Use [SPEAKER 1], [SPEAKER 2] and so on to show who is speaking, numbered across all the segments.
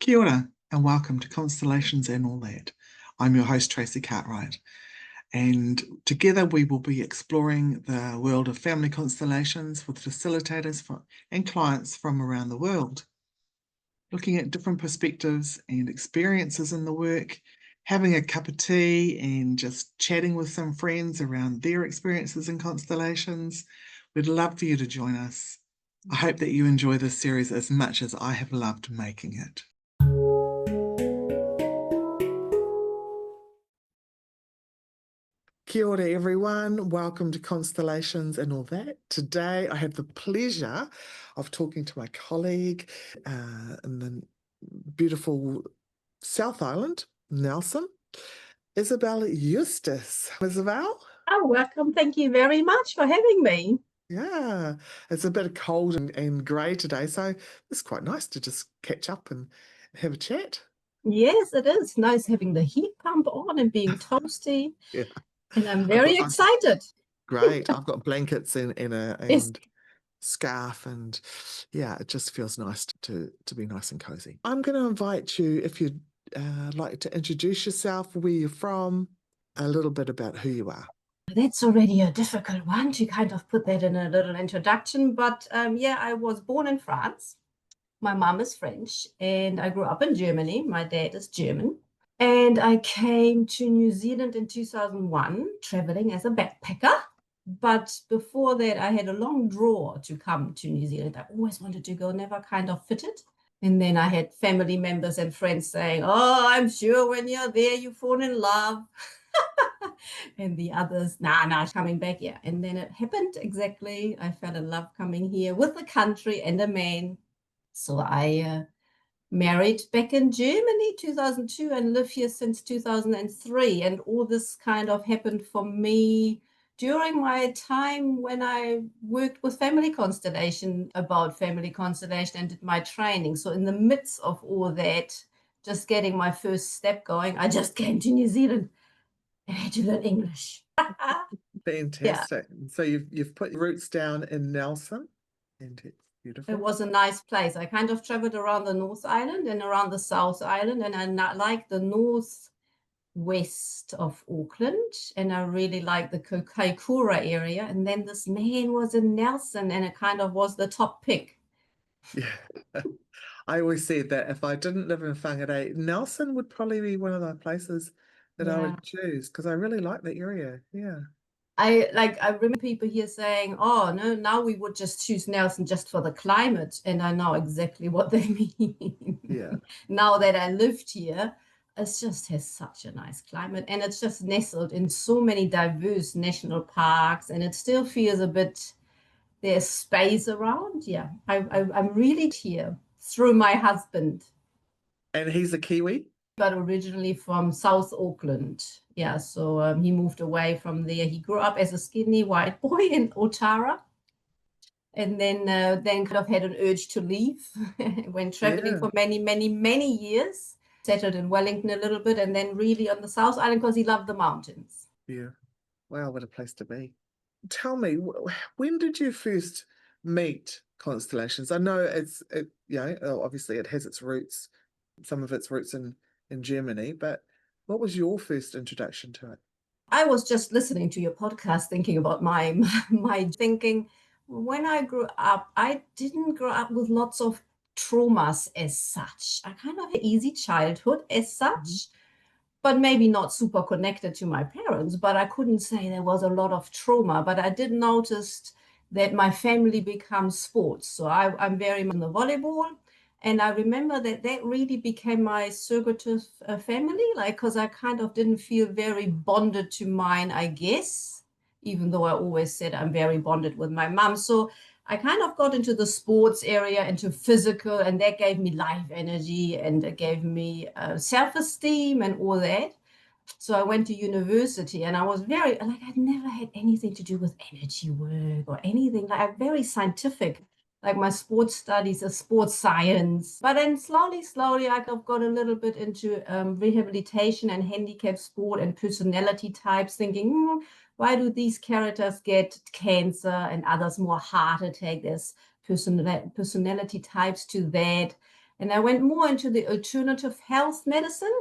[SPEAKER 1] Kia ora, and welcome to Constellations and All That. I'm your host, Tracy Cartwright, and together we will be exploring the world of family constellations with facilitators and clients from around the world, looking at different perspectives and experiences in the work, having a cup of tea and just chatting with some friends around their experiences in constellations. We'd love for you to join us. I hope that you enjoy this series as much as I have loved making it. Kia ora everyone, welcome to Constellations and All That. Today I have the pleasure of talking to my colleague in the beautiful South Island, Nelson, Isabelle Eustace. Isabelle?
[SPEAKER 2] Oh, welcome. Thank you very much for having me.
[SPEAKER 1] Yeah, it's a bit cold and grey today, so it's quite nice to just catch up and have a chat.
[SPEAKER 2] Yes, it is nice having the heat pump on and being toasty.
[SPEAKER 1] Yeah.
[SPEAKER 2] And I'm very excited.
[SPEAKER 1] Great. I've got blankets and
[SPEAKER 2] Yes.
[SPEAKER 1] scarf, and yeah, it just feels nice to be nice and cozy. I'm going to invite you, if you'd like to introduce yourself, where you're from, a little bit about who you are.
[SPEAKER 2] That's already a difficult one to kind of put that in a little introduction. But yeah, I was born in France. My mom is French and I grew up in Germany. My dad is German. And I came to New Zealand in 2001, traveling as a backpacker. But before that, I had a long draw to come to New Zealand. I always wanted to go, never kind of fitted. And then I had family members and friends saying, oh, I'm sure when you're there, you fall in love. And the others, nah, coming back. Yeah. And then it happened exactly. I fell in love coming here with the country and a man. So I married back in Germany 2002 and live here since 2003. And all this kind of happened for me during my time when I worked with Family Constellation, about Family Constellation, and did my training. So in the midst of all that, just getting my first step going, I just came to New Zealand and had to learn English.
[SPEAKER 1] Fantastic. Yeah. So you've put your roots down in Nelson, and it's beautiful.
[SPEAKER 2] It was a nice place. I kind of traveled around the North Island and around the South Island, and I like the northwest of Auckland, and I really like the Kaikoura area. And then this man was in Nelson, and it kind of was the top pick.
[SPEAKER 1] Yeah. I always said that if I didn't live in Whangarei, Nelson would probably be one of the places that I would choose, because I really like the area. Yeah.
[SPEAKER 2] I remember people here saying, oh, no, now we would just choose Nelson just for the climate. And I know exactly what they mean.
[SPEAKER 1] Yeah.
[SPEAKER 2] Now that I lived here, it just has such a nice climate. And it's just nestled in so many diverse national parks. And it still feels a bit, there's space around. Yeah, I'm really here through my husband.
[SPEAKER 1] And he's a Kiwi?
[SPEAKER 2] But originally from South Auckland. Yeah, so he moved away from there. He grew up as a skinny white boy in Aotearoa, and then kind of had an urge to leave. Went traveling for many years. Settled in Wellington a little bit, and then really on the South Island because he loved the mountains.
[SPEAKER 1] Yeah. Wow, what a place to be. Tell me, when did you first meet Constellations? I know obviously it has its roots, some of its roots in Germany, but what was your first introduction to it?
[SPEAKER 2] I was just listening to your podcast, thinking about my thinking. When I grew up, I didn't grow up with lots of traumas as such. I kind of had an easy childhood as such, but maybe not super connected to my parents. But I couldn't say there was a lot of trauma. But I did notice that my family becomes sports. So I'm very much in the volleyball. And I remember that really became my surrogate family, because I kind of didn't feel very bonded to mine, I guess, even though I always said I'm very bonded with my mom. So I kind of got into the sports area, into physical, and that gave me life energy, and it gave me self-esteem and all that. So I went to university, and I was I'd never had anything to do with energy work or anything. I'm very scientific. Like my sports studies are sports science. But then slowly, I got a little bit into rehabilitation and handicap sport and personality types, thinking, why do these characters get cancer and others more heart attack? There's personality types to that. And I went more into the alternative health medicine.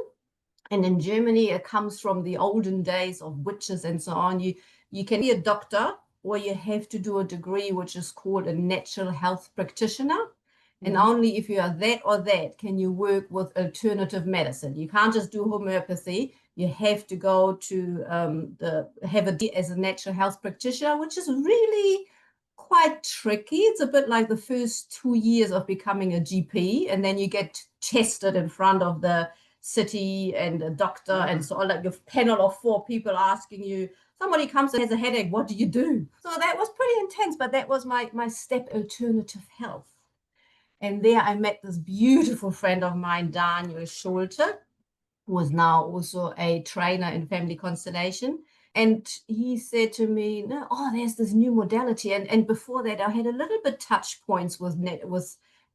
[SPEAKER 2] And in Germany, it comes from the olden days of witches and so on. You can be a doctor, or you have to do a degree which is called a natural health practitioner. And only if you are that or that can you work with alternative medicine. You can't just do homeopathy. You have to go to have a as a natural health practitioner, which is really quite tricky. It's a bit like the first 2 years of becoming a GP, and then you get tested in front of the city and a doctor and so on, like a panel of 4 people asking you, somebody comes and has a headache, what do you do? So that was pretty intense, but that was my step, alternative health. And there I met this beautiful friend of mine, Daniel Schulte, who is now also a trainer in Family Constellation. And he said to me, no, oh, there's this new modality. And before that, I had a little bit touch points with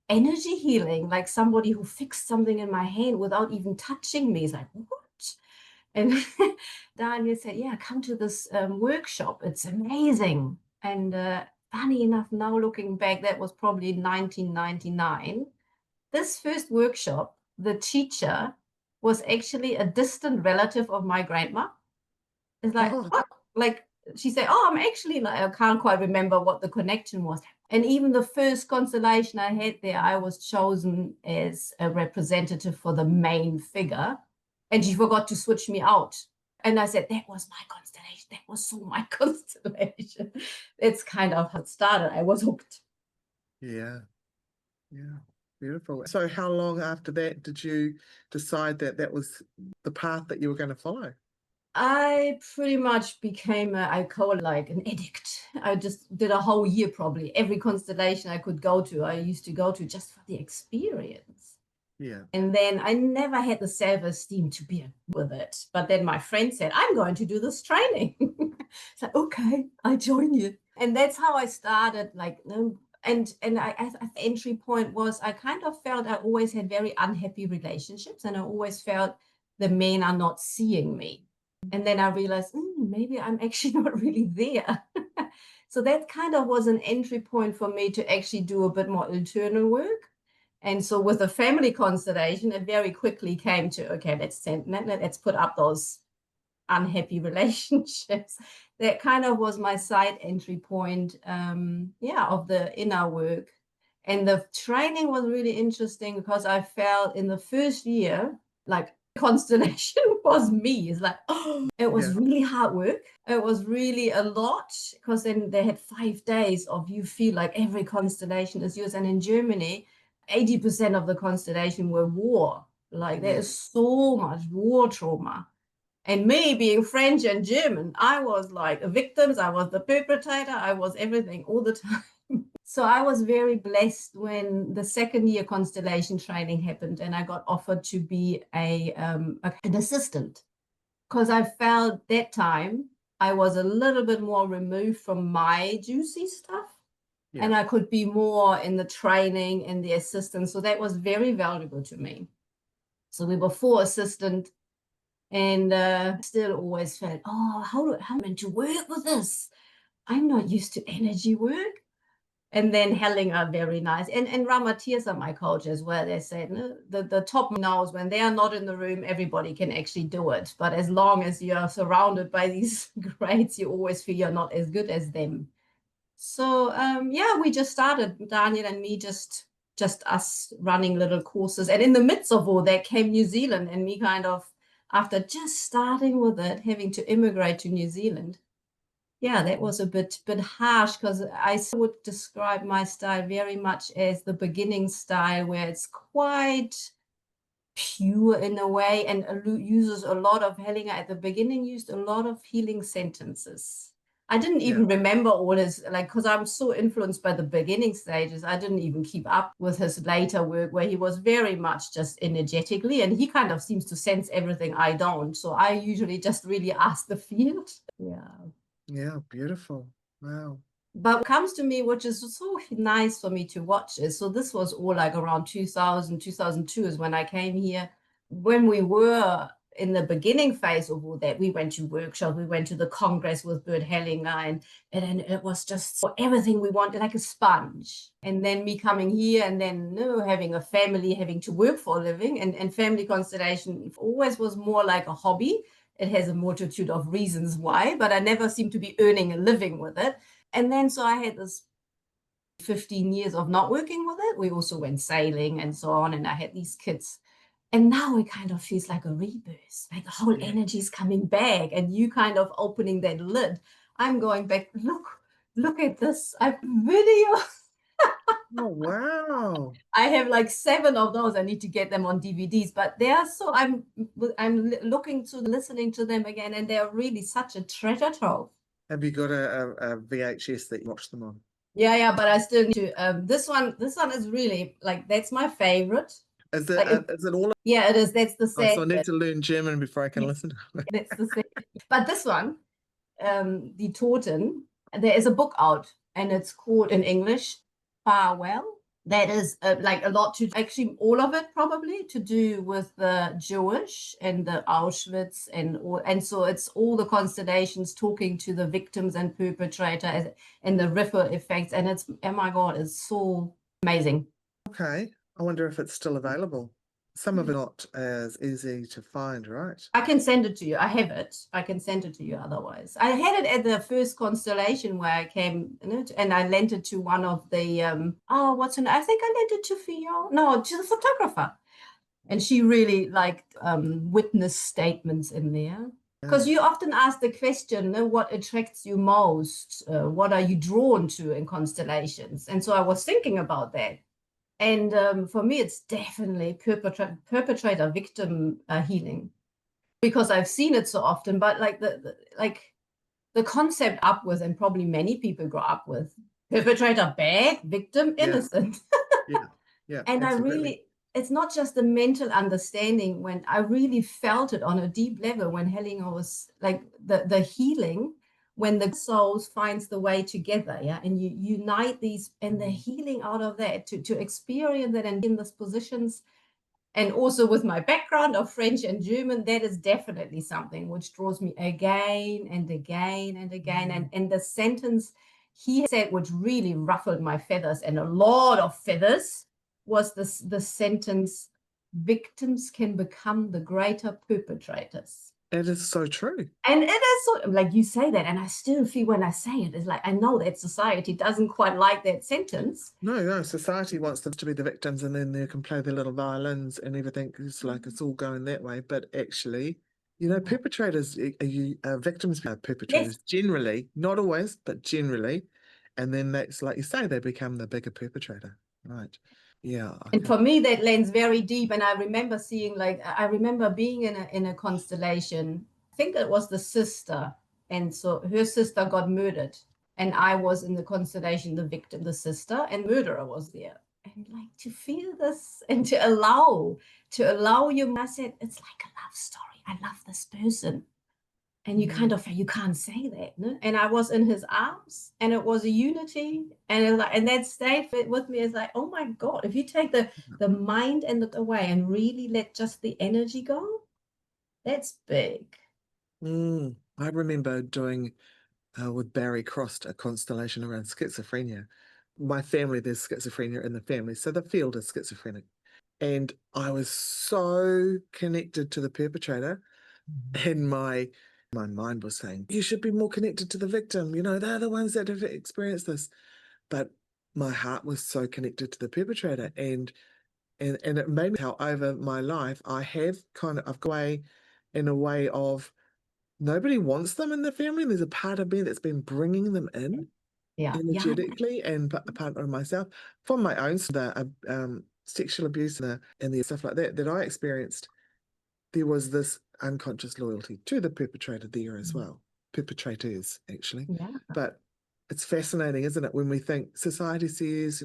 [SPEAKER 2] energy healing, like somebody who fixed something in my hand without even touching me. It's like, what? And Daniel said, yeah, come to this workshop. It's amazing. And funny enough, now looking back, that was probably 1999. This first workshop, the teacher was actually a distant relative of my grandma. It's like, what? Like, she said, oh, I'm actually, like, I can't quite remember what the connection was. And even the first constellation I had there, I was chosen as a representative for the main figure. And she forgot to switch me out. And I said, that was my constellation. That was so my constellation. It's kind of how it started. I was hooked.
[SPEAKER 1] Yeah. Yeah. Beautiful. So how long after that did you decide that that was the path that you were going to follow?
[SPEAKER 2] I pretty much became I call it like an addict. I just did a whole year probably. Every constellation I could go to, I used to go to just for the experience.
[SPEAKER 1] Yeah.
[SPEAKER 2] And then I never had the self-esteem to be with it. But then my friend said, I'm going to do this training. So, okay, I join you. And that's how I started. Like, and I the entry point was I kind of felt I always had very unhappy relationships, and I always felt the men are not seeing me. And then I realized maybe I'm actually not really there. So that kind of was an entry point for me to actually do a bit more internal work. And so with the family constellation, it very quickly came to, okay, let's put up those unhappy relationships. That kind of was my side entry point, of the inner work. And the training was really interesting because I felt in the first year, like constellation was me. It's like, oh, it was really hard work. It was really a lot because then they had 5 days of you feel like every constellation is yours. And in Germany, 80% of the constellation were war. Like there is so much war trauma. And me being French and German, I was like a victim, I was the perpetrator, I was everything all the time. So I was very blessed when the second year constellation training happened and I got offered to be an assistant, because I felt that time I was a little bit more removed from my juicy stuff. Yeah. And I could be more in the training and the assistance. So that was very valuable to me. So we were 4 assistants. And still always felt, how am I meant to work with this? I'm not used to energy work. And then Helen are very nice. And Ramatias are my coach as well. They said, no, the top knows when they are not in the room, everybody can actually do it. But as long as you're surrounded by these greats, you always feel you're not as good as them. So, we just started, Daniel and me, just us running little courses. And in the midst of all that came New Zealand, and me kind of, after just starting with it, having to immigrate to New Zealand. Yeah, that was a bit harsh, because I would describe my style very much as the beginning style, where it's quite pure in a way and uses a lot of, Hellinger at the beginning used a lot of healing sentences. I didn't even remember all his, like, because I'm so influenced by the beginning stages, I didn't even keep up with his later work, where he was very much just energetically, and he kind of seems to sense everything I don't. So I usually just really ask the field. Yeah, beautiful. Wow. But what comes to me, which is so nice for me to watch, is, so this was all like around 2000, 2002 is when I came here. When we were in the beginning phase of all that, we went to workshops, we went to the Congress with Bert Hellinger, and it was just for everything we wanted, like a sponge. And then me coming here and then having a family, having to work for a living, and Family Constellation always was more like a hobby. It has a multitude of reasons why, but I never seemed to be earning a living with it. And then so I had this 15 years of not working with it. We also went sailing and so on, and I had these kids. And now it kind of feels like a rebirth, like the whole energy is coming back, and you kind of opening that lid. I'm going back, look at this. I have videos.
[SPEAKER 1] Oh, wow.
[SPEAKER 2] I have like 7 of those. I need to get them on DVDs, but they are so, I'm listening to them again, and they're really such a treasure trove.
[SPEAKER 1] Have you got a VHS that you watch them on?
[SPEAKER 2] Yeah, but I still need to. This one is really like, that's my favorite.
[SPEAKER 1] Is it,
[SPEAKER 2] Like,
[SPEAKER 1] is it all?
[SPEAKER 2] yeah, it is. That's the
[SPEAKER 1] Oh, so I
[SPEAKER 2] same.
[SPEAKER 1] need to learn German before I can
[SPEAKER 2] Yes.
[SPEAKER 1] listen to it.
[SPEAKER 2] That's the same. But this one, Die Toten, there is a book out, and it's called in English Farewell. That is like a lot to, actually all of it probably to do with the Jewish and the Auschwitz and all, and so it's all the constellations talking to the victims and perpetrators and the ripple effects, and it's, oh my God, it's so amazing.
[SPEAKER 1] Okay. I wonder if it's still available. Some of it not as easy to find, right?
[SPEAKER 2] I can send it to you. I have it. I can send it to you otherwise. I had it at the first Constellation where I came in it, and I lent it to one of the, what's her name? I think I lent it to Fiona. No, to the photographer. And she really liked witness statements in there. Because you often ask the question, what attracts you most? What are you drawn to in constellations? And so I was thinking about that. And for me, it's definitely perpetrator victim healing, because I've seen it so often. But like the concept up with, and probably many people grow up with, perpetrator bad, victim innocent.
[SPEAKER 1] Yeah.
[SPEAKER 2] And
[SPEAKER 1] absolutely.
[SPEAKER 2] it's not just the mental understanding. When I really felt it on a deep level, when Hellinger was like the healing, when the souls finds the way together, and you unite these, and the healing out of that, to experience that and in these positions. And also with my background of French and German, that is definitely something which draws me again and again and again. And the sentence he said, which really ruffled my feathers, and a lot of feathers, was the sentence, victims can become the greater perpetrators.
[SPEAKER 1] It is so true.
[SPEAKER 2] And it is so, like you say that, and I still feel when I say it, it's like, I know that society doesn't quite like that sentence.
[SPEAKER 1] No, society wants them to be the victims, and then they can play their little violins and everything. It's like it's all going that way. But actually, perpetrators, victims are perpetrators generally, not always, but generally. And then that's like you say, they become the bigger perpetrator, right? Yeah.
[SPEAKER 2] And for me, that lands very deep. And I remember seeing, I remember being in a constellation. I think it was the sister. And so her sister got murdered. And I was in the constellation, the victim, the sister, and murderer was there. And like to feel this and to allow you, I said, it's like a love story. I love this person. And you kind of, you can't say that. No? And I was in his arms, and it was a unity. And that stayed with me. It's like, oh my God, if you take the mind and the away and really let just the energy go, that's big.
[SPEAKER 1] I remember doing with Barry Crossed a constellation around schizophrenia. My family, there's schizophrenia in the family, so the field is schizophrenic. And I was so connected to the perpetrator, and my mind was saying, you should be more connected to the victim. They're the ones that have experienced this. But my heart was so connected to the perpetrator. And it made me how over my life I've gone away in a way of nobody wants them in the family. There's a part of me that's been bringing them in energetically, and a part of myself from my own sexual abuse and the stuff like that I experienced. There was this unconscious loyalty to the perpetrator there as well. Perpetrators, actually. But it's fascinating, isn't it, when we think society says,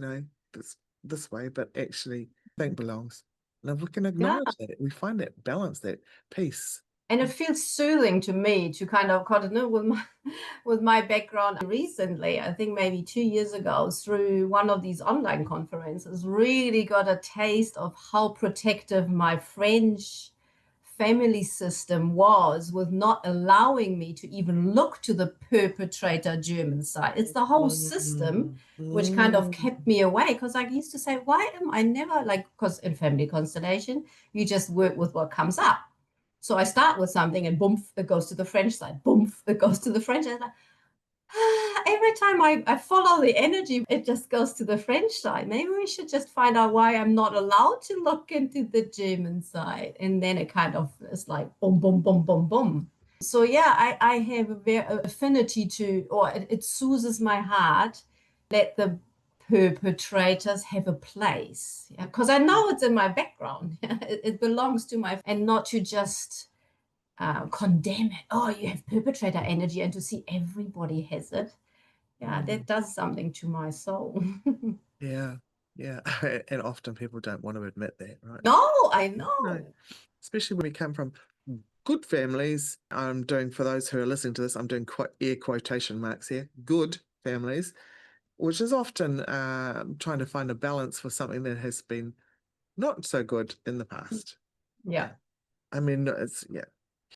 [SPEAKER 1] this way, but actually think belongs. And if we can acknowledge that, we find that balance, that peace.
[SPEAKER 2] And it feels soothing to me to kind of continue with my background. Recently, I think maybe 2 years ago, through one of these online conferences, really got a taste of how protective my French family system was with not allowing me to even look to the perpetrator German side. It's the whole system which kind of kept me away, because I used to say, why am I never like, because in family constellation, you just work with what comes up. So I start with something and boom, it goes to the French side. Boom, it goes to the French side. Every time I follow the energy, it just goes to the French side. Maybe we should just find out why I'm not allowed to look into the German side. And then it kind of is like boom, boom, boom, boom, boom. So yeah, I have a very affinity to, or it soothes my heart, let the perpetrators have a place. Because I know it's in my background. It belongs to my, and not to just condemn it. Oh, you have perpetrator energy, and to see everybody has it. Yeah, that does something to my soul.
[SPEAKER 3] Yeah. And often people don't want to admit that, right?
[SPEAKER 2] No, I know.
[SPEAKER 3] No. Especially when we come from good families. I'm doing, for those who are listening to this, I'm doing air quotation marks here, good families, which is often trying to find a balance for something that has been not so good in the past.
[SPEAKER 2] Yeah.
[SPEAKER 3] I mean,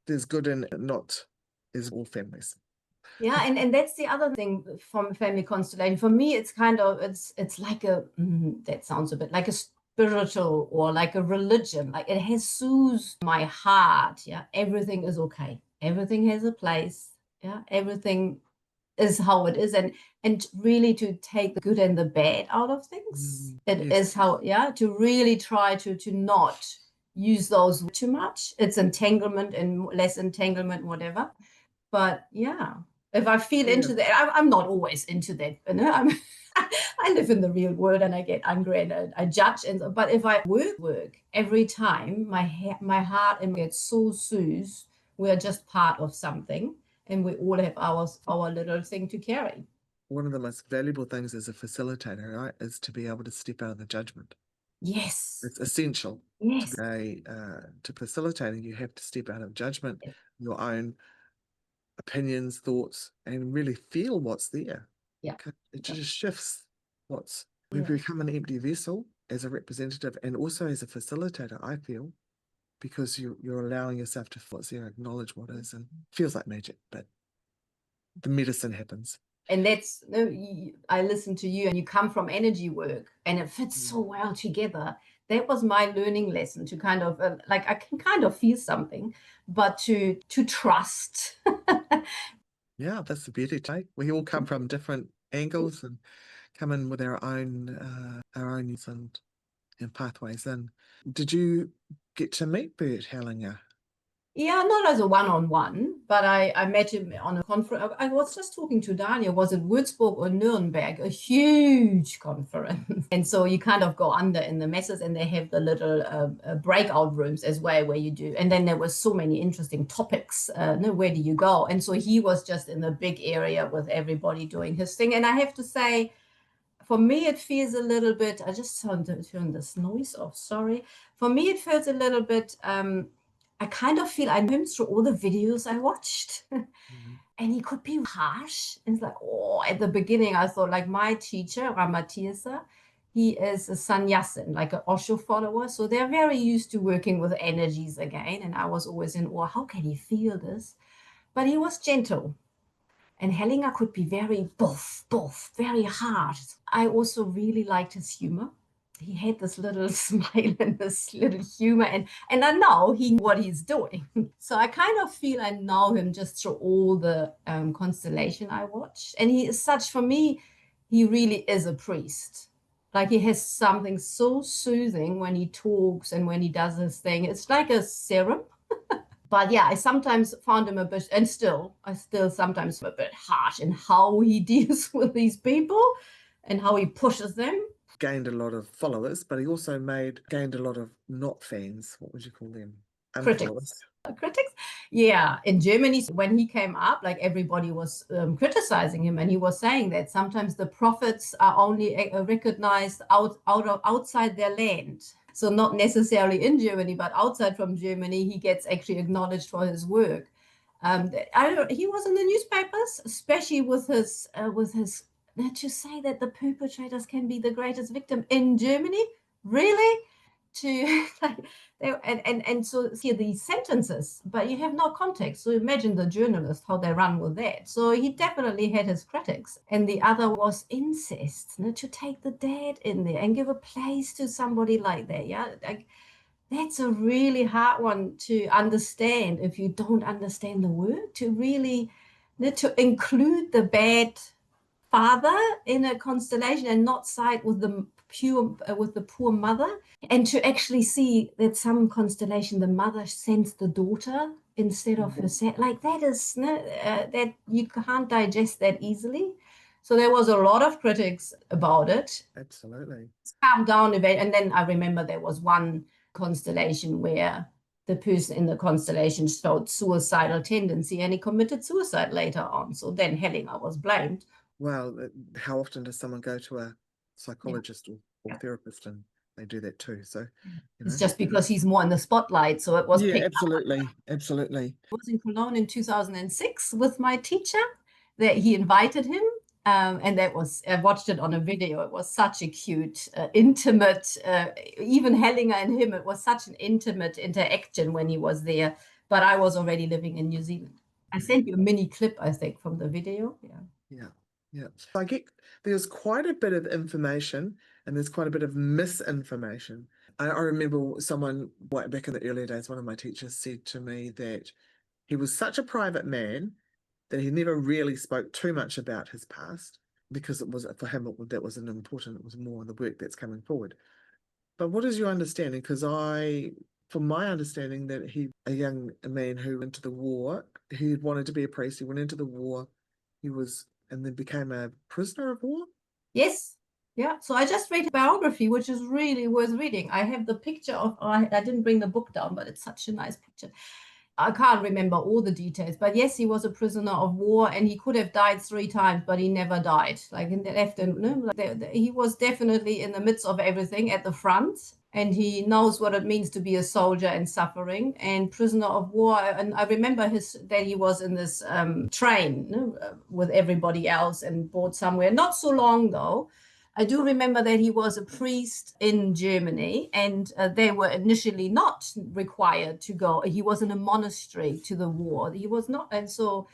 [SPEAKER 3] there's good in not is all families.
[SPEAKER 2] Yeah, and that's the other thing from family constellation. For me, it's kind of it's like a that sounds a bit like a spiritual or like a religion. Like it has soothed my heart. Yeah, everything is okay. Everything has a place. Yeah, everything is how it is, and really to take the good and the bad out of things. It
[SPEAKER 3] Yes.
[SPEAKER 2] is how, yeah, to really try to not use those too much. It's entanglement and less entanglement, whatever. But yeah, if I feel into that, I'm not always into that. You know, I live in the real world and I get angry and I judge. But if I work every time, my heart and gets so soothed. We're just part of something, and we all have our little thing to carry.
[SPEAKER 3] One of the most valuable things as a facilitator, right, is to be able to step out of the judgment.
[SPEAKER 2] Yes.
[SPEAKER 3] It's essential.
[SPEAKER 2] Yes.
[SPEAKER 3] To facilitating, you have to step out of judgment, your own opinions, thoughts, and really feel what's there.
[SPEAKER 2] Yeah.
[SPEAKER 3] It just shifts we become an empty vessel as a representative and also as a facilitator, I feel, because you're allowing yourself to feel what's there, acknowledge what is, and it feels like magic, but the medicine happens.
[SPEAKER 2] And that's, I listen to you and you come from energy work and it fits so well together. That was my learning lesson, to kind of like I can kind of feel something, but to trust.
[SPEAKER 3] Yeah, that's the beauty, right? We all come from different angles and come in with our own and pathways in. Did you get to meet Bert Hellinger?
[SPEAKER 2] Yeah, not as a one-on-one, but I met him on a conference. I was just talking to Daniel, was it Würzburg or Nuremberg? A huge conference. And so you kind of go under in the messes, and they have the little breakout rooms as well where you do. And then there was so many interesting topics. Where do you go? And so he was just in the big area with everybody doing his thing. And I have to say, for me, it feels a little bit, I just turned this noise off, sorry. For me, it feels a little bit, I kind of feel I know him through all the videos I watched. And he could be harsh. And it's like, oh, at the beginning, I thought, like my teacher, Ramatiasa, he is a sannyasin, like an Osho follower. So they're very used to working with energies again. And I was always in awe, how can he feel this? But he was gentle. And Hellinger could be very very harsh. I also really liked his humor. He had this little smile and this little humor, and I know what he's doing. So I kind of feel I know him just through all the constellation I watched. And he is such, for me, he really is a priest. Like he has something so soothing when he talks and when he does his thing. It's like a serum. But yeah, I sometimes found him a bit, and I still sometimes a bit harsh in how he deals with these people and how he pushes them.
[SPEAKER 3] Gained a lot of followers, but he also gained a lot of not fans. What would you call them?
[SPEAKER 2] Critics. Yeah, in Germany, when he came up, like everybody was criticizing him, and he was saying that sometimes the prophets are only recognized outside their land. So not necessarily in Germany, but outside from Germany, he gets actually acknowledged for his work. He was in the newspapers, especially with his to say that the perpetrators can be the greatest victim in Germany. Really? to like and so hear these sentences, but you have no context. So imagine the journalist, how they run with that. So he definitely had his critics. And the other was incest, to take the dad in there and give a place to somebody like that. Yeah, like that's a really hard one to understand if you don't understand the word, to really to include the bad father in a constellation and not side with the poor mother, and to actually see that some constellation the mother sends the daughter instead of herself, like that is that you can't digest that easily. So there was a lot of critics about it.
[SPEAKER 3] Absolutely.
[SPEAKER 2] It's calmed down a bit, and then I remember there was one constellation where the person in the constellation showed suicidal tendency and he committed suicide later on. So then Hellinger was blamed.
[SPEAKER 3] Well, how often does someone go to a psychologist or
[SPEAKER 2] Yeah.
[SPEAKER 3] therapist and they do that too? So,
[SPEAKER 2] It's just because he's more in the spotlight, so it was
[SPEAKER 3] yeah,
[SPEAKER 2] picked up.
[SPEAKER 3] absolutely, absolutely.
[SPEAKER 2] I was in Cologne in 2006 with my teacher, that he invited him, and that was, I watched it on a video. It was such a cute, intimate, even Hellinger and him, it was such an intimate interaction when he was there. But I was already living in New Zealand. I sent you a mini clip, I think, from the video.
[SPEAKER 3] Yeah. So I get there's quite a bit of information and there's quite a bit of misinformation. I remember someone back in the early days, one of my teachers said to me that he was such a private man that he never really spoke too much about his past, because it was, for him, that wasn't important. It was more the work that's coming forward. But what is your understanding? Because from my understanding, that a young man who went to the war, he wanted to be a priest, he went into the war, and then became a prisoner of war?
[SPEAKER 2] Yes. Yeah. So I just read a biography, which is really worth reading. I have the picture of, I didn't bring the book down, but it's such a nice picture. I can't remember all the details, but yes, he was a prisoner of war and he could have died 3 times, but he never died. Like in the left, and he was definitely in the midst of everything at the front, and he knows what it means to be a soldier and suffering and prisoner of war. And I remember that he was in this train with everybody else and brought somewhere. Not so long though. I do remember that he was a priest in Germany, and they were initially not required to go. He was in a monastery to the war. He was not, and so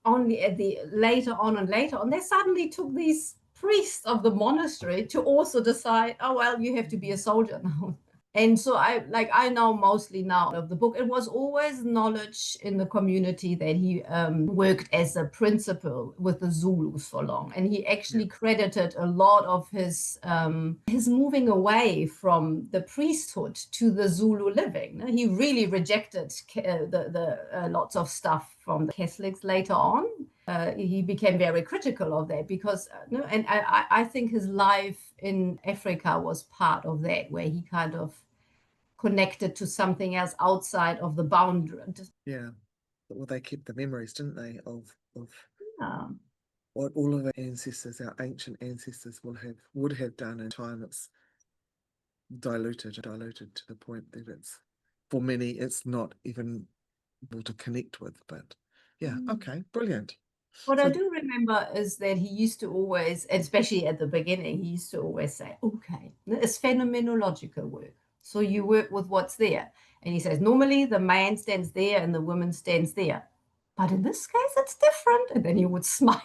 [SPEAKER 2] only at the later on, they suddenly took these priests of the monastery to also decide, oh well, you have to be a soldier now. And so I know mostly now of the book. It was always knowledge in the community that he worked as a principal with the Zulus for long, and he actually credited a lot of his moving away from the priesthood to the Zulu living. He really rejected the lots of stuff from the Catholics later on. He became very critical of that because, and I think his life in Africa was part of that, where he kind of connected to something else outside of the boundary.
[SPEAKER 3] Yeah. Well, they kept the memories, didn't they, of
[SPEAKER 2] Yeah.
[SPEAKER 3] what all of our ancestors, our ancient ancestors, would have done in time. It's diluted to the point that for many, it's not even able to connect with. But yeah, okay, brilliant.
[SPEAKER 2] What I do remember is that he used to always, especially at the beginning, he used to always say, okay, it's phenomenological work. So you work with what's there. And he says, normally the man stands there and the woman stands there. But in this case, it's different. And then he would smile.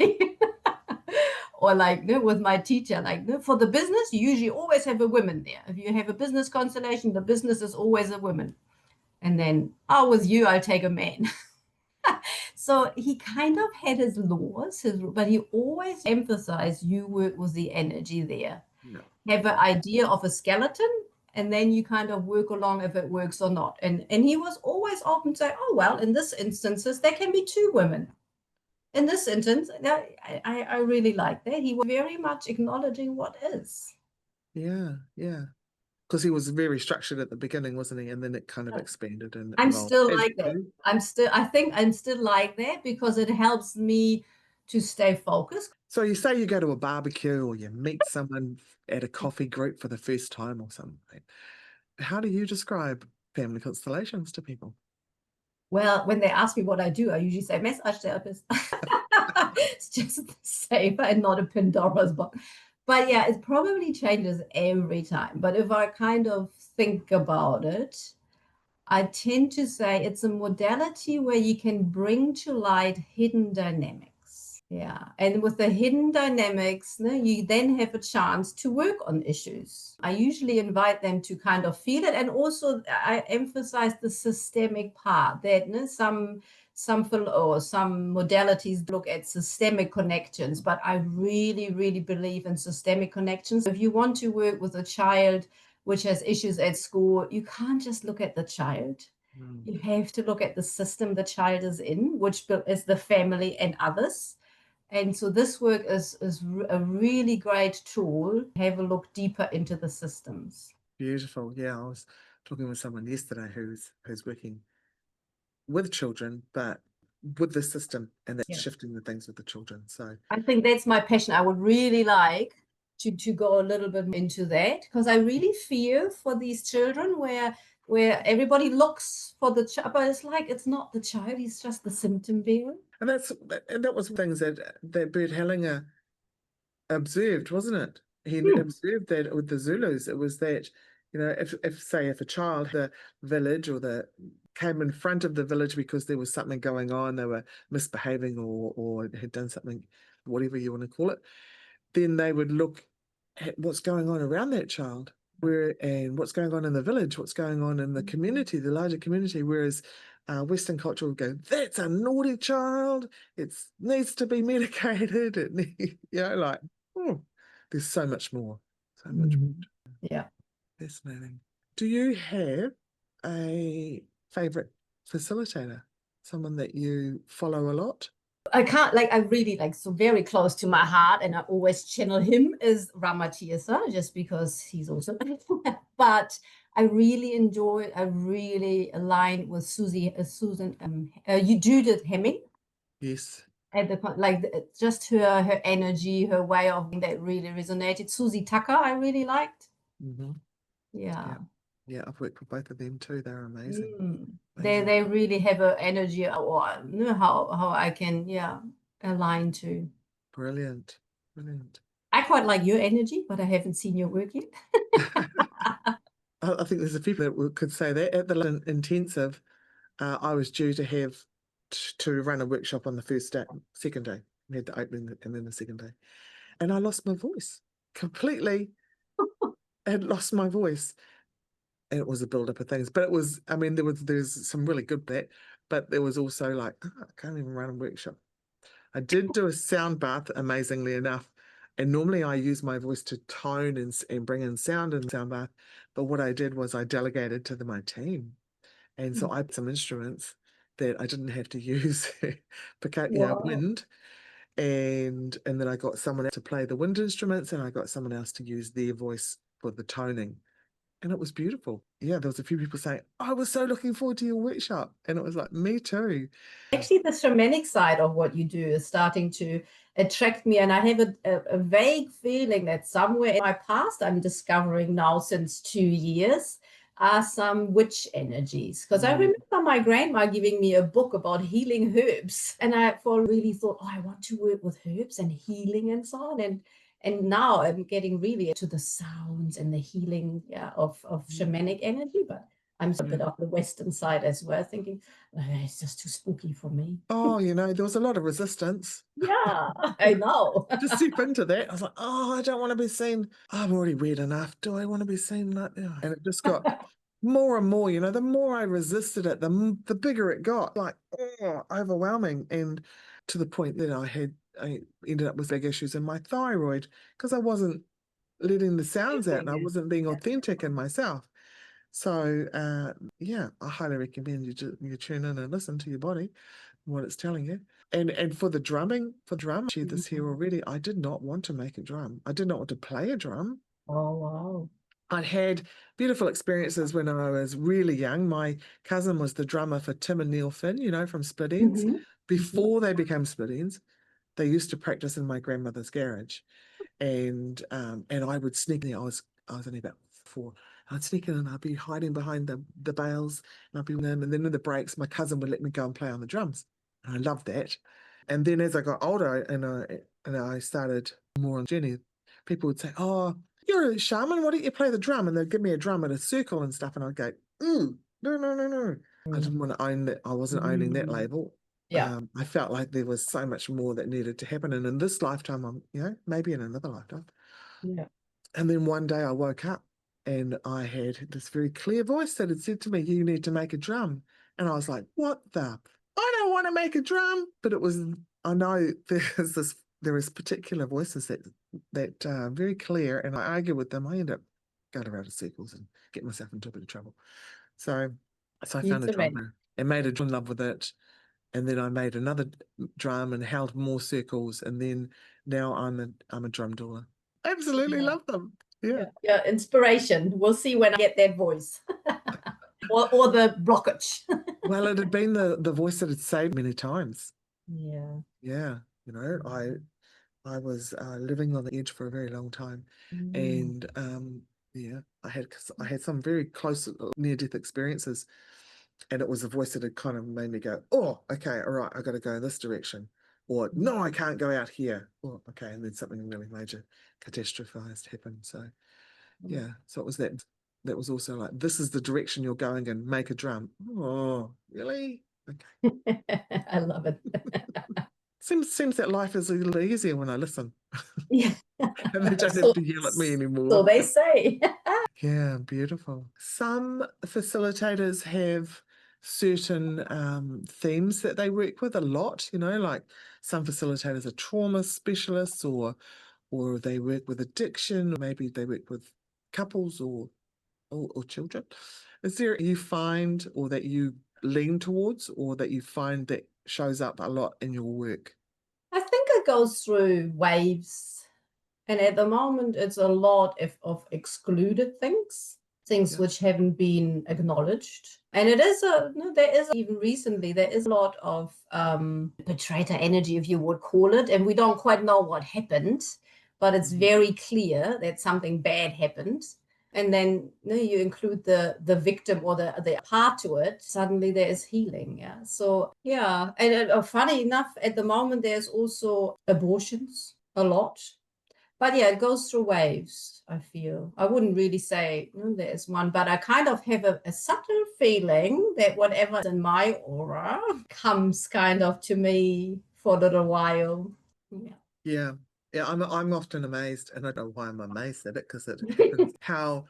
[SPEAKER 2] Or with my teacher, for the business, you usually always have a woman there. If you have a business constellation, the business is always a woman. And then, with you, I'll take a man. So he kind of had his laws, but he always emphasized you work with the energy there.
[SPEAKER 3] No.
[SPEAKER 2] Have an idea of a skeleton, and then you kind of work along if it works or not. And he was always open to say, oh, well, in this instances, there can be 2 women. In this instance, I really like that. He was very much acknowledging what is.
[SPEAKER 3] Yeah. Because he was very structured at the beginning, wasn't he? And then it kind of expanded and
[SPEAKER 2] I'm
[SPEAKER 3] evolved.
[SPEAKER 2] still like that. I think I'm still like that because it helps me to stay focused.
[SPEAKER 3] So you say you go to a barbecue or you meet someone at a coffee group for the first time or something. How do you describe family constellations to people?
[SPEAKER 2] Well, when they ask me what I do, I usually say massage therapist. It's just safer and not a Pandora's box. But yeah, it probably changes every time. But if I kind of think about it, I tend to say it's a modality where you can bring to light hidden dynamics. Yeah. And with the hidden dynamics, you then have a chance to work on issues. I usually invite them to kind of feel it. And also I emphasize the systemic part that some modalities look at systemic connections, but I really, really believe in systemic connections. If you want to work with a child which has issues at school, you can't just look at the child. You have to look at the system the child is in, which is the family and others. And so this work is a really great tool. Have a look deeper into the systems.
[SPEAKER 3] Beautiful. Yeah, I was talking with someone yesterday who's working with children, but with the system, and that's shifting the things with the children. So
[SPEAKER 2] I think that's my passion. I would really like to go a little bit into that, because I really fear for these children where everybody looks for the child, but it's like it's not the child, he's just the symptom bearer.
[SPEAKER 3] and that was things that Bert Hellinger observed, wasn't it? He observed that with the Zulus. It was that, you know, if a child, the village or the came in front of the village because there was something going on, they were misbehaving or had done something, whatever you want to call it, then they would look at what's going on around that child, and what's going on in the village, what's going on in the community, the larger community. Whereas Western culture would go, that's a naughty child, it needs to be medicated, like, there's so much more. So much more.
[SPEAKER 2] Yeah.
[SPEAKER 3] Fascinating. Do you have a favorite facilitator? Someone that you follow a lot?
[SPEAKER 2] I really so very close to my heart, and I always channel him is Ramatiesa, just because he's also, but I really align with Judith Hemming.
[SPEAKER 3] Yes.
[SPEAKER 2] At just her energy, her way of that really resonated. Susie Tucker, I really liked.
[SPEAKER 3] Mm-hmm.
[SPEAKER 2] Yeah.
[SPEAKER 3] Yeah, I've worked with both of them too. They're amazing.
[SPEAKER 2] They really have an energy, or how I can align to.
[SPEAKER 3] Brilliant.
[SPEAKER 2] I quite like your energy, but I haven't seen your work yet.
[SPEAKER 3] I think there's a few people that could say that. At the London intensive, I was due to have to run a workshop on the second day. We had the opening and then the second day, and I lost my voice completely. Had lost my voice. And it was a build-up of things, but it was, I mean, there's some really good bit, but there was also like, I can't even run a workshop. I did do a sound bath, amazingly enough, and normally I use my voice to tone and bring in sound in sound bath, but what I did was I delegated to my team, and so I had some instruments that I didn't have to use, wind, and then I got someone else to play the wind instruments, and I got someone else to use their voice for the toning. And it was beautiful. Yeah, there was a few people saying, I was so looking forward to your workshop. And it was like, me too.
[SPEAKER 2] Actually, the shamanic side of what you do is starting to attract me. And I have a vague feeling that somewhere in my past, I'm discovering now since 2 years, are some witch energies. Because I remember my grandma giving me a book about healing herbs. And I really thought, I want to work with herbs and healing and so on. And now I'm getting really into the sounds and the healing of shamanic energy. But I'm a bit of the Western side as well, thinking, it's just too spooky for me.
[SPEAKER 3] Oh, there was a lot of resistance.
[SPEAKER 2] Yeah, I know.
[SPEAKER 3] To seep into that, I was like, I don't want to be seen. I'm already weird enough. Do I want to be seen like that? And it just got more and more, the more I resisted it, the bigger it got, like, overwhelming. And to the point that I ended up with big issues in my thyroid because I wasn't letting the sounds out and I wasn't being authentic in myself. So, I highly recommend you tune in and listen to your body, what it's telling you. And for the drum, I shared this here already, I did not want to make a drum. I did not want to play a drum.
[SPEAKER 2] Oh, wow.
[SPEAKER 3] I'd had beautiful experiences when I was really young. My cousin was the drummer for Tim and Neil Finn, from Split Ends. Before they became Split Ends, they used to practice in my grandmother's garage. And I would sneak in. I was only about 4. I'd sneak in and I'd be hiding behind the bales, and I'd be with them. And then in the breaks, my cousin would let me go and play on the drums. And I loved that. And then as I got older and I started more on the journey, people would say, "Oh, you're a shaman. Why don't you play the drum?" And they'd give me a drum and a circle and stuff, and I'd go, "Ooh, no, no, no, no." I didn't want to own that. I wasn't owning that label.
[SPEAKER 2] Yeah.
[SPEAKER 3] I felt like there was so much more that needed to happen, and in this lifetime, I'm, maybe in another lifetime.
[SPEAKER 2] Yeah.
[SPEAKER 3] And then one day I woke up and I had this very clear voice that had said to me, "You need to make a drum." And I was like, "What the? I don't want to make a drum." But it was, I know there is particular voices that very clear, and I argue with them. I end up going around in circles and get myself into a bit of trouble. So I found a drummer and made a drum love with it. And then I made another drum and held more circles. And then now I'm a drum doula. Absolutely love them. Yeah.
[SPEAKER 2] Yeah, inspiration. We'll see when I get that voice. or the blockage.
[SPEAKER 3] Well, it had been the voice that had saved many times.
[SPEAKER 2] Yeah.
[SPEAKER 3] Yeah. I was living on the edge for a very long time. And I had some very close near-death experiences. And it was a voice that had kind of made me go, "Oh, okay, all right, I got to go in this direction." Or, "No, I can't go out here." Oh, okay. And then something really major catastrophized happened. So, yeah. So it was that was also like, "This is the direction you're going in, make a drum." Oh, really? Okay.
[SPEAKER 2] I love it.
[SPEAKER 3] Seems that life is a little easier when I listen.
[SPEAKER 2] Yeah.
[SPEAKER 3] And they don't have to yell at me anymore.
[SPEAKER 2] So they say.
[SPEAKER 3] Yeah, beautiful. Some facilitators have certain themes that they work with a lot, like some facilitators are trauma specialists, or they work with addiction, or maybe they work with couples or children. Is there you find, or that you lean towards, or that you find that shows up a lot in your work?
[SPEAKER 2] I think it goes through waves. And at the moment, it's a lot of excluded things which haven't been acknowledged. And it is even recently, there is a lot of betrayal energy, if you would call it. And we don't quite know what happened, but it's very clear that something bad happened. And then you include the victim or the part to it, suddenly there is healing. Yeah. So, yeah. And funny enough, at the moment, there's also abortions a lot. But yeah, it goes through waves, I feel. I wouldn't really say there's one, but I kind of have a subtle feeling that whatever's in my aura comes kind of to me for a little while.
[SPEAKER 3] Yeah. Yeah, I'm often amazed, and I don't know why I'm amazed at it, because it happens how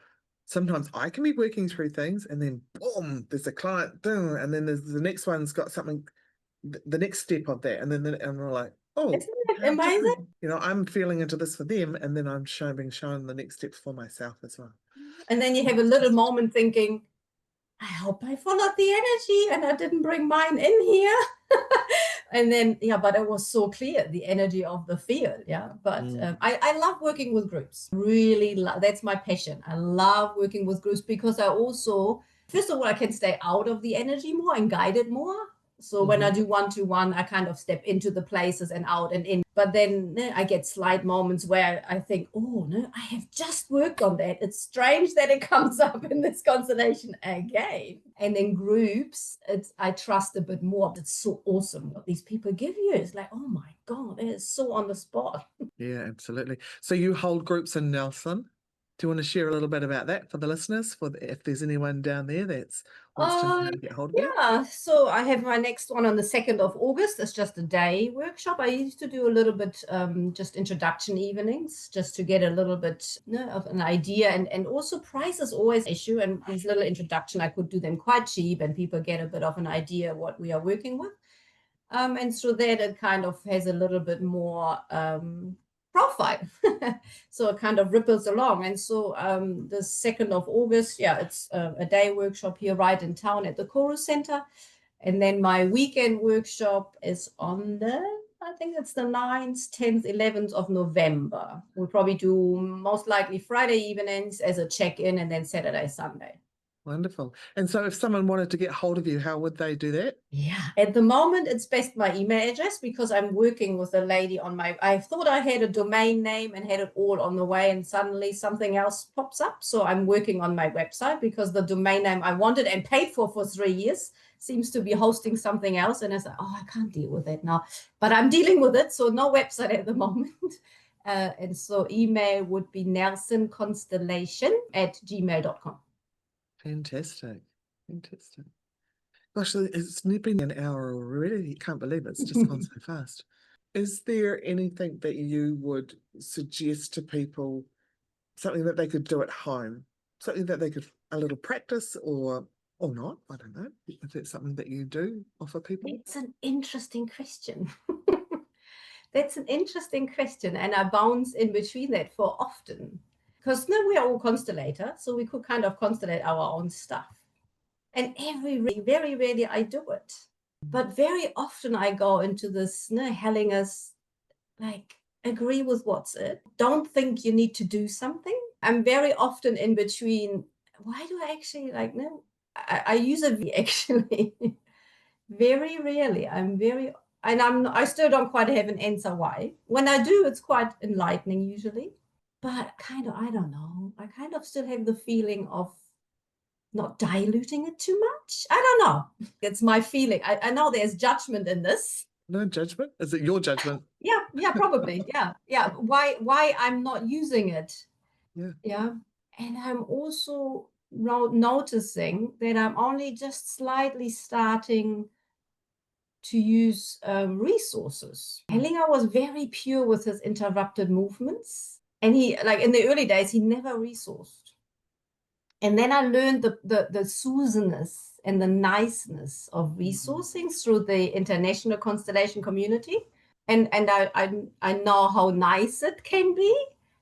[SPEAKER 3] sometimes I can be working through things, and then boom, there's a client, boom, and then there's the next one's got something, the next step of that, and then and we're like, "Oh,
[SPEAKER 2] isn't it amazing?"
[SPEAKER 3] I'm feeling into this for them, and then I'm being shown the next steps for myself as well.
[SPEAKER 2] And then you have a little moment thinking, I hope I followed the energy and I didn't bring mine in here. And then, but it was so clear, the energy of the field. Yeah. But I love working with groups. Really, that's my passion. I love working with groups because I also, first of all, I can stay out of the energy more and guide it more. So when I do one-to-one, I kind of step into the places and out and in. But then I get slight moments where I think, oh, no, I have just worked on that. It's strange that it comes up in this constellation again. And in groups, I trust a bit more. It's so awesome what these people give you. It's like, oh my God, it is so on the spot.
[SPEAKER 3] Yeah, absolutely. So you hold groups in Nelson. Do you want to share a little bit about that for the listeners, if there's anyone down there that's wants to know how to get hold of you?
[SPEAKER 2] Yeah, so I have my next one on the 2nd of August. It's just a day workshop. I used to do a little bit just introduction evenings, just to get a little bit of an idea. And also price is always an issue. And these little introduction, I could do them quite cheap and people get a bit of an idea what we are working with. And so that it kind of has a little bit more profile. So it kind of ripples along. And so the 2nd of August, it's a day workshop here right in town at the Chorus Center. And then my weekend workshop is on I think it's the 9th, 10th, 11th of November. We'll probably do most likely Friday evenings as a check-in and then Saturday, Sunday.
[SPEAKER 3] Wonderful. And so if someone wanted to get hold of you, how would they do that?
[SPEAKER 2] Yeah, at the moment, it's best my email address because I'm working with a lady on I thought I had a domain name and had it all on the way, and suddenly something else pops up. So I'm working on my website because the domain name I wanted and paid for 3 years seems to be hosting something else. And I said, I can't deal with that now, but I'm dealing with it. So no website at the moment. And so email would be nelsonconstellation@gmail.com.
[SPEAKER 3] Fantastic. Fantastic. Gosh, it's been an hour already. Can't believe it's just gone so fast. Is there anything that you would suggest to people, something that they could do at home, something that they could, a little practice or not? I don't know if that's something that you do offer people.
[SPEAKER 2] It's an interesting question. That's an interesting question, and I bounce in between that for often. Because now we are all constellators, so we could kind of constellate our own stuff. And very rarely I do it. But very often I go into this hellingness, like, agree with what's it. Don't think you need to do something. I'm very often in between. Why do I actually I use a V actually. Very rarely. I still don't quite have an answer why. When I do, it's quite enlightening usually. But I don't know. I kind of still have the feeling of not diluting it too much. I don't know. It's my feeling. I know there's judgment in this.
[SPEAKER 3] No judgment? Is it your judgment?
[SPEAKER 2] Yeah, probably. Yeah. Why I'm not using it.
[SPEAKER 3] Yeah.
[SPEAKER 2] And I'm also noticing that I'm only just slightly starting to use resources. Hellinger was very pure with his interrupted movements. And he, like in the early days, he never resourced. And then I learned the soothingness and the niceness of resourcing through the international constellation community. And I know how nice it can be.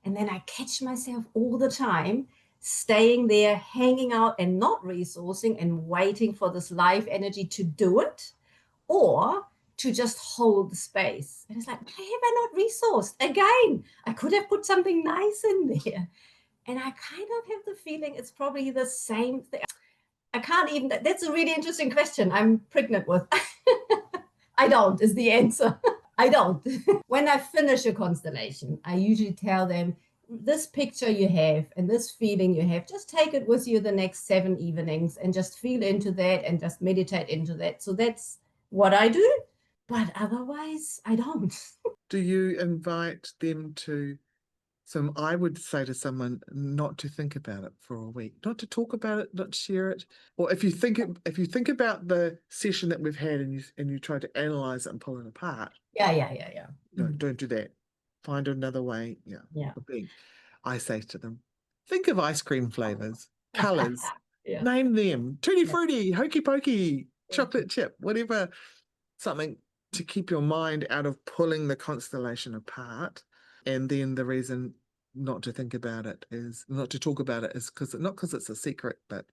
[SPEAKER 2] And then I catch myself all the time staying there, hanging out and not resourcing and waiting for this life energy to do it, or to just hold the space. And it's like, why have I not resourced? Again, I could have put something nice in there. And I kind of have the feeling it's probably the same thing. I can't even, that's a really interesting question I'm pregnant with. I don't, is the answer. I don't. When I finish a constellation, I usually tell them, this picture you have and this feeling you have, just take it with you the next 7 evenings and just feel into that and just meditate into that. So that's what I do. But otherwise, I don't.
[SPEAKER 3] Do you invite them to, so I would say to someone not to think about it for a week, not to talk about it, not to share it. Or if you think about the session that we've had and you try to analyze it and pull it apart.
[SPEAKER 2] Yeah.
[SPEAKER 3] No, don't do that. Find another way.
[SPEAKER 2] Yeah.
[SPEAKER 3] I say to them, think of ice cream flavors, colors,
[SPEAKER 2] Yeah.
[SPEAKER 3] name them, tutti frutti, hokey pokey, chocolate chip, whatever, something to keep your mind out of pulling the constellation apart. And then the reason not to think about it is, not to talk about it is not because it's a secret, but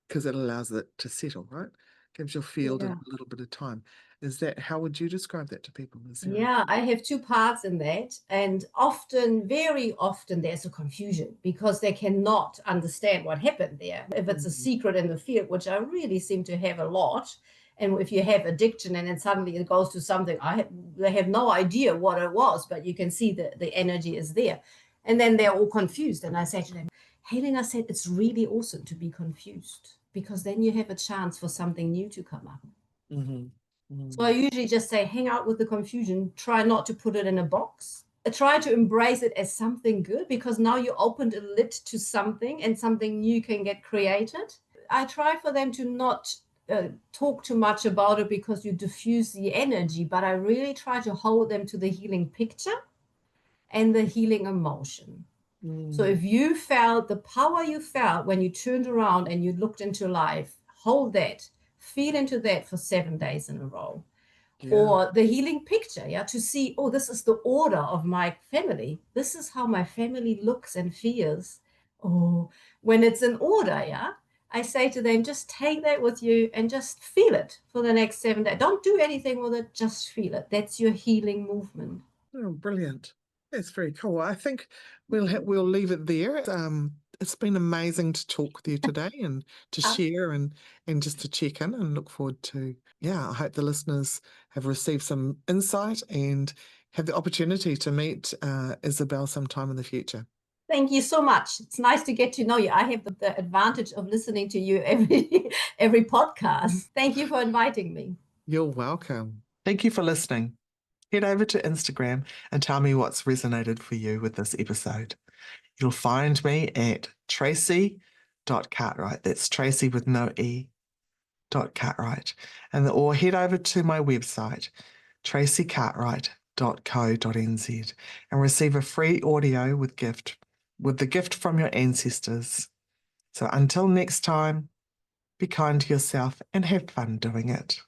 [SPEAKER 3] because it allows it to settle, right? Gives your field a little bit of time. Is that, how would you describe that to people?
[SPEAKER 2] Yeah, I have 2 parts in that. And often, very often, there's a confusion because they cannot understand what happened there. If it's a secret in the field, which I really seem to have a lot, and if you have addiction and then suddenly it goes to something, they have no idea what it was, but you can see that the energy is there. And then they're all confused. And I say to them, Helena said, it's really awesome to be confused because then you have a chance for something new to come up. So I usually just say, hang out with the confusion, try not to put it in a box. Try to embrace it as something good because now you opened a lid to something and something new can get created. I try for them to not talk too much about it because you diffuse the energy, but I really try to hold them to the healing picture and the healing emotion. So if you felt the power you felt when you turned around and you looked into life, hold that, feel into that for 7 days in a row. Or the healing picture, to see, oh, this is the order of my family. This is how my family looks and feels. Oh, when it's in order, I say to them, just take that with you and just feel it for the next 7 days. Don't do anything with it, just feel it. That's your healing movement.
[SPEAKER 3] Oh, brilliant. That's very cool. I think we'll leave it there. It's been amazing to talk with you today and to share and just to check in, and look forward to, I hope the listeners have received some insight and have the opportunity to meet Isabelle sometime in the future.
[SPEAKER 2] Thank you so much. It's nice to get to know you. I have the advantage of listening to you every podcast. Thank you for inviting me.
[SPEAKER 3] You're welcome. Thank you for listening.
[SPEAKER 1] head over to Instagram and tell me what's resonated for you with this episode. You'll find me at tracy.cartwright. That's Tracy with no E. .cartwright. Or head over to my website, tracycartwright.co.nz, and receive a free audio with the gift from your ancestors. So until next time, be kind to yourself and have fun doing it.